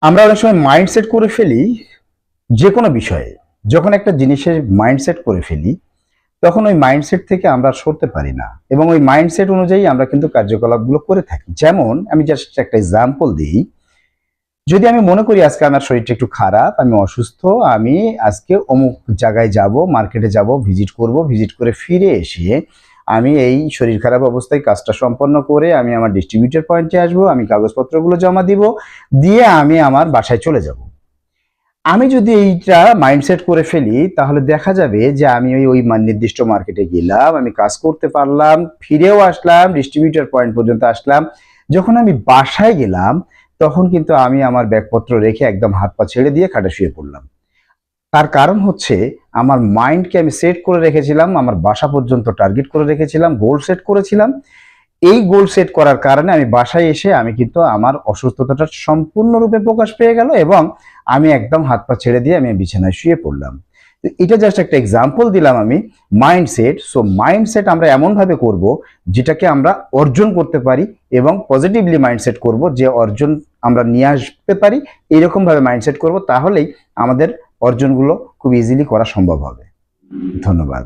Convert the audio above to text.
আমরা অনেক সময় মাইন্ডসেট করে ফেলি যে কোনো বিষয়ে। যখন একটা জিনিসের মাইন্ডসেট করে ফেলি তখন ওই মাইন্ডসেট থেকে আমরা আর সরতে পারি না এবং ওই মাইন্ডসেট অনুযায়ী আমরা কিন্তু কার্যকলাপগুলো করে থাকি। যেমন আমি জাস্ট একটা এক্সাম্পল দিই। যদি আমি মনে করি আজকে আমার শরীরটা একটু খারাপ, আমি অসুস্থ, আমি আজকে অমুক জায়গায় যাব, মার্কেটে যাব, ভিজিট করব, ভিজিট করে ফিরে এসে আমি এই শরীর খারাপ অবস্থায় কাজটা সম্পন্ন করে আমি আমার ডিস্ট্রিবিউটর পয়েন্টে আসবো, আমি কাগজপত্রগুলো জমা দিব, দিয়ে আমি আমার বাসায় চলে যাব। আমি যদি এইটা মাইন্ডসেট করে ফেলি তাহলে দেখা যাবে যে আমি ওই নির্দিষ্ট মার্কেটে গেলাম, আমি কাজ করতে পারলাম, ফিরেও আসলাম, ডিস্ট্রিবিউটর পয়েন্ট পর্যন্ত আসলাম। যখন আমি বাসায় গেলাম তখন কিন্তু আমি আমার ব্যাগপত্র রেখে একদম হাত পা ছেড়ে দিয়ে খাটে শুয়ে পড়লাম। তার কারণ হচ্ছে আমার মাইন্ডকে আমি সেট করে রেখেছিলাম, আমার বাসা পর্যন্ত টার্গেট করে রেখেছিলাম, গোল সেট করেছিলাম। এই গোল সেট করার কারণে আমি বাসায় এসে আমি কিন্তু আমার অসুস্থতাটা সম্পূর্ণরূপে প্রকাশ পেয়ে গেল এবং আমি একদম হাত পা ছেড়ে দিয়ে আমি বিছানায় শুয়ে পড়লাম। তো এটা জাস্ট একটা এক্সাম্পল দিলাম আমি। মাইন্ডসেট, সো মাইন্ডসেট আমরা এমনভাবে করব যেটাকে আমরা অর্জন করতে পারি এবং পজিটিভলি মাইন্ডসেট করব, যে অর্জন আমরা নিয়ে আসতে পারি এইরকমভাবে মাইন্ডসেট করব, তাহলেই আমাদের অর্জনগুলো খুব ইজিলি করা সম্ভব হবে। ধন্যবাদ।